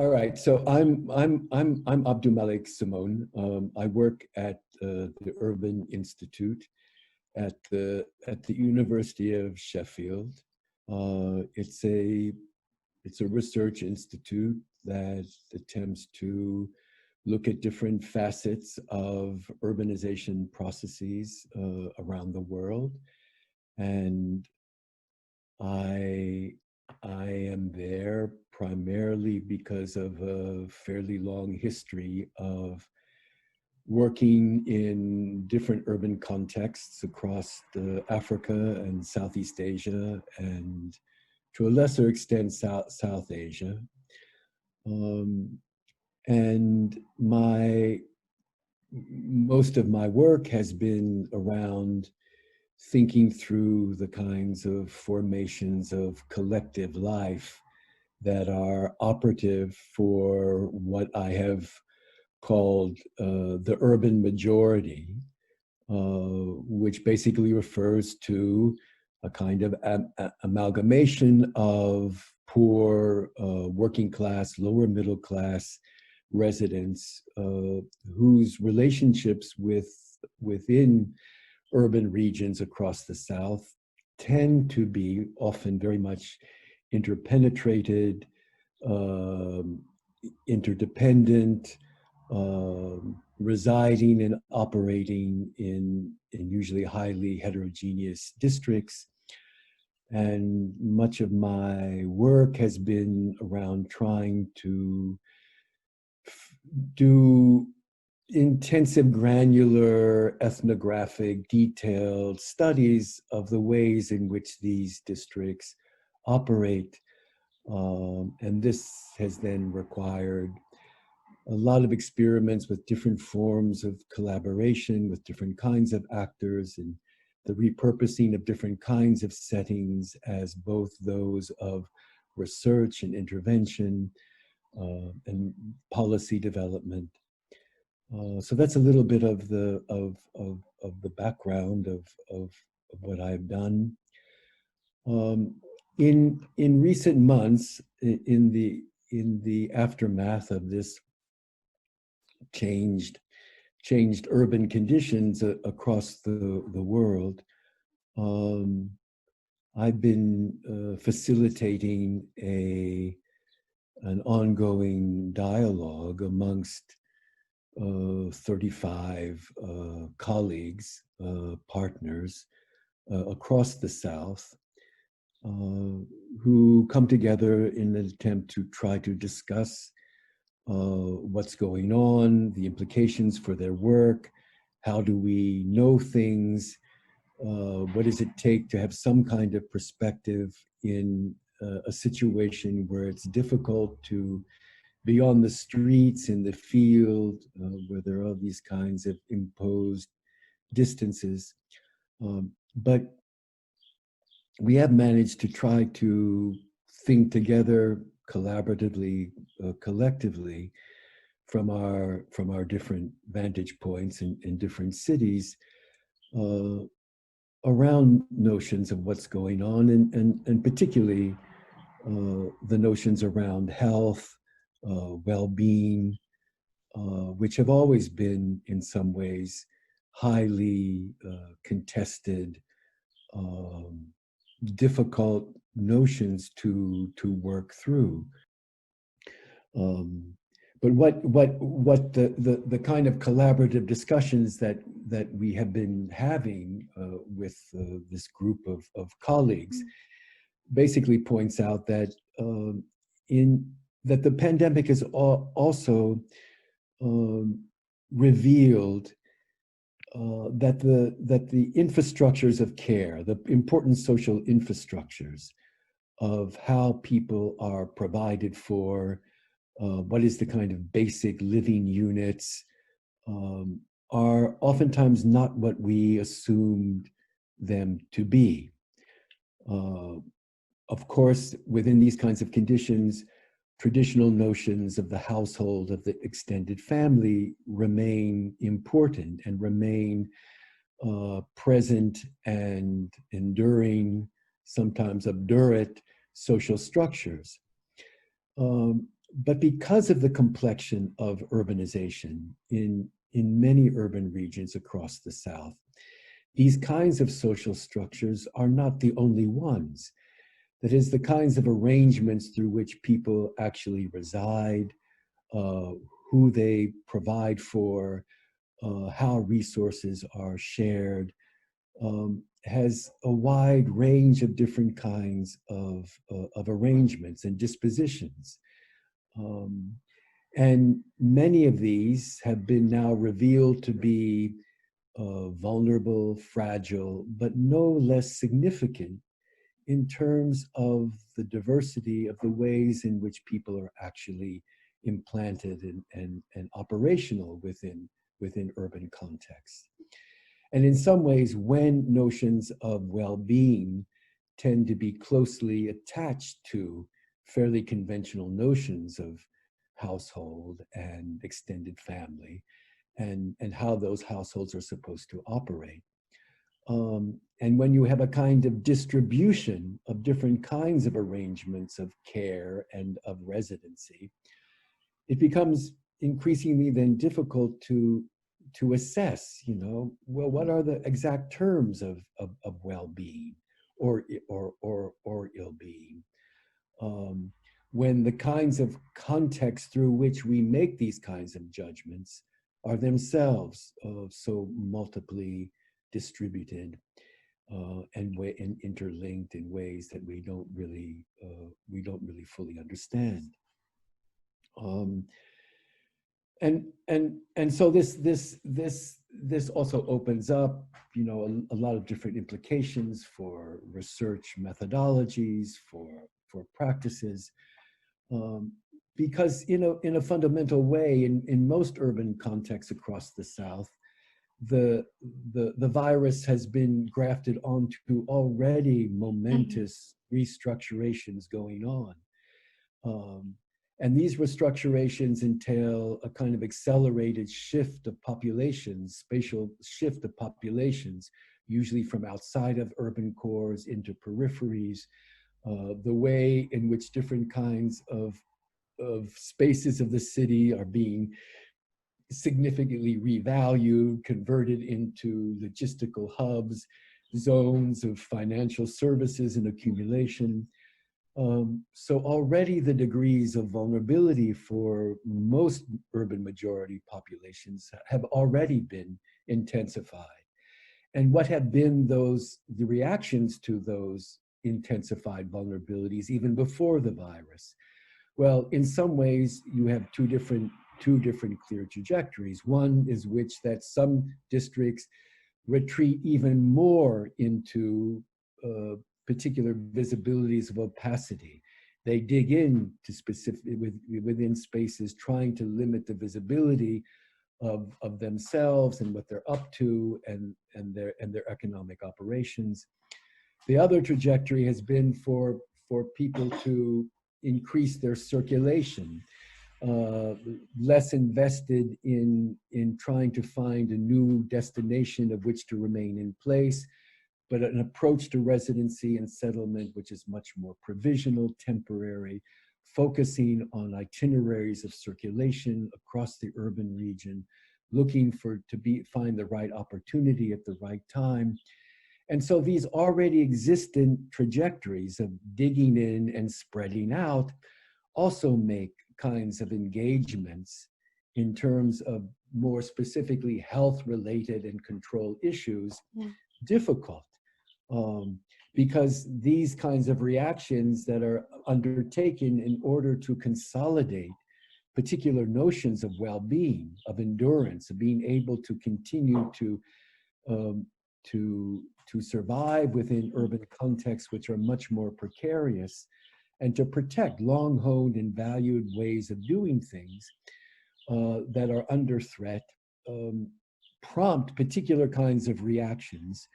All right, so I'm Abdoumaliq Simone. I work at the Urban Institute at the University of Sheffield. It's a research institute that attempts to look at different facets of urbanization processes around the world, and I am there primarily because of a fairly long history of working in different urban contexts across Africa and Southeast Asia, and to a lesser extent South Asia. And most of my work has been around thinking through the kinds of formations of collective life that are operative for what I have called the urban majority, which basically refers to a kind of amalgamation of poor, working class, lower middle class residents whose relationships within urban regions across the South tend to be often very much interpenetrated, interdependent, residing and operating in usually highly heterogeneous districts. And much of my work has been around trying to do intensive, granular, ethnographic, detailed studies of the ways in which these districts operate. And this has then required a lot of experiments with different forms of collaboration with different kinds of actors, and the repurposing of different kinds of settings as both those of research and intervention and policy development. So that's a little bit of the background of what I've done. In recent months, in the aftermath of this changed urban conditions across the world, I've been facilitating an ongoing dialogue amongst 35 colleagues, partners across the South, who come together in an attempt to try to discuss what's going on, the implications for their work, how do we know things, what does it take to have some kind of perspective in a situation where it's difficult to be on the streets, in the field, where there are these kinds of imposed distances. But we have managed to try to think together collaboratively, collectively, from our different vantage points in different cities, around notions of what's going on, and particularly the notions around health, well-being, which have always been, in some ways, highly contested, difficult notions to work through. But what the kind of collaborative discussions that we have been having with this group of colleagues basically points out that that the pandemic has also revealed that the infrastructures of care, the important social infrastrucures of how people are provided for, what is the kind of basic living units, are oftentimes not what we assumed them to be. Of course, within these kinds of conditions, traditional notions of the household, of the extended family, remain important and remain present and enduring, sometimes obdurate social structures. But because of the complexion of urbanization in many urban regions across the South, these kinds of social structures are not the only ones. That is, the kinds of arrangements through which people actually reside, uh, who they provide for, how resources are shared, has a wide range of different kinds of arrangements and dispositions. Um, and many of these have been now revealed to be vulnerable, fragile, but no less significant in terms of the diversity of the ways in which people are actually implanted and operational within urban contexts. And in some ways, when notions of well-being tend to be closely attached to fairly conventional notions of household and extended family and how those households are supposed to operate. And when you have a kind of distribution of different kinds of arrangements of care and of residency, it becomes increasingly then difficult to assess, well, what are the exact terms of well-being or ill-being? Um, when the kinds of contexts through which we make these kinds of judgments are themselves so multiply distributed and interlinked in ways that we don't really fully understand. Um, and so this also opens up, a lot of different implications for research methodologies, for practices, um, because in a fundamental way, in most urban contexts across the South, the virus has been grafted onto already momentous restructurations going on. Um, and these restructurations entail a kind of accelerated shift of populations, spatial shift of populations, usually from outside of urban cores into peripheries, the way in which different kinds of spaces of the city are being significantly revalued, converted into logistical hubs, zones of financial services and accumulation. So already the degrees of vulnerability for most urban majority populations have already been intensified. And what have been the reactions to those intensified vulnerabilities even before the virus? Well, in some ways, you have two different clear trajectories. One is which that some districts retreat even more into particular visibilities of opacity. They dig in to specific within spaces, trying to limit the visibility of themselves and what they're up to and their economic operations. The other trajectory has been for people to increase their circulation, uh, less invested in trying to find a new destination of which to remain in place, but an approach to residency and settlement which is much more provisional, temporary, focusing on itineraries of circulation across the urban region, looking find the right opportunity at the right time. And so these already existent trajectories of digging in and spreading out also make kinds of engagements in terms of more specifically health-related and control issues difficult, um, because these kinds of reactions that are undertaken in order to consolidate particular notions of well-being, of endurance, of being able to continue um, to survive within urban contexts which are much more precarious, and to protect long-honed and valued ways of doing things that are under threat, um, prompt particular kinds of reactions,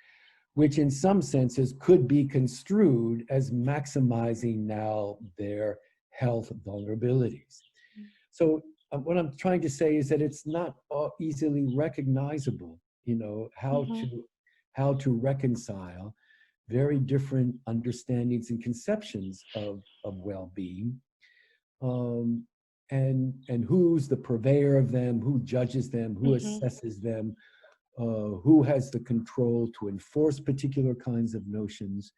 which in some senses could be construed as maximizing now their health vulnerabilities. So what I'm trying to say is that it's not easily recognizable, how to reconcile very different understandings and conceptions of well-being, and who's the purveyor of them, who judges them, who assesses them, who has the control to enforce particular kinds of notions.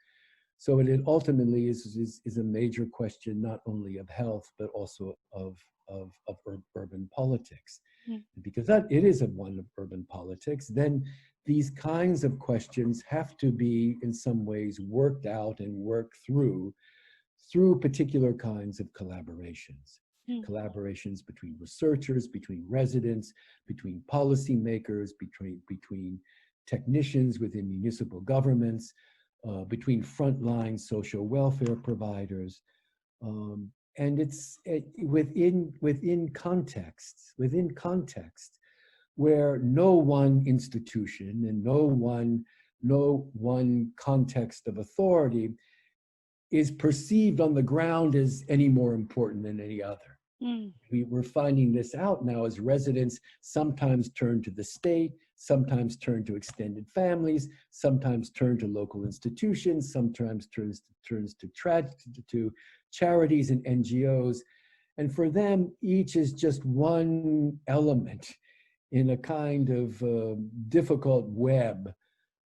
So it ultimately is a major question, not only of health, but also of urban politics. Because that it is one of urban politics, then these kinds of questions have to be in some ways worked out and worked through particular kinds of collaborations. Collaborations between researchers, between residents, between policymakers, between technicians within municipal governments, between frontline social welfare providers. And it's within context where no one institution and no one context of authority is perceived on the ground as any more important than any other. We're finding this out now as residents sometimes turn to the state, sometimes turn to extended families, sometimes turn to local institutions, sometimes turns to charities and NGOs. And for them, each is just one element in a kind of difficult web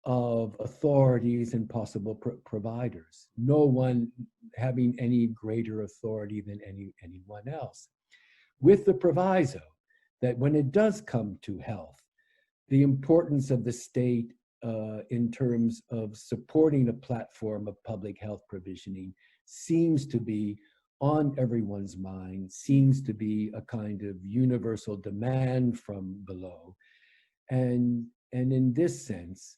of authorities and possible providers, no one having any greater authority than anyone else. With the proviso that when it does come to health, the importance of the state in terms of supporting a platform of public health provisioning seems to be on everyone's mind, seems to be a kind of universal demand from below. And in this sense,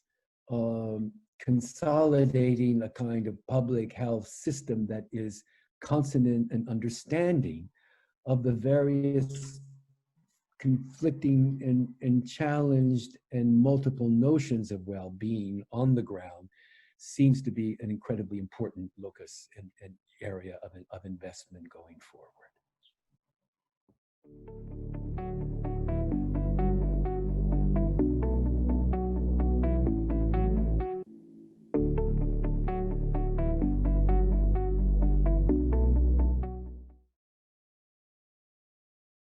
consolidating a kind of public health system that is consonant and understanding of the various conflicting and challenged and multiple notions of well-being on the ground seems to be an incredibly important locus and area of investment going forward.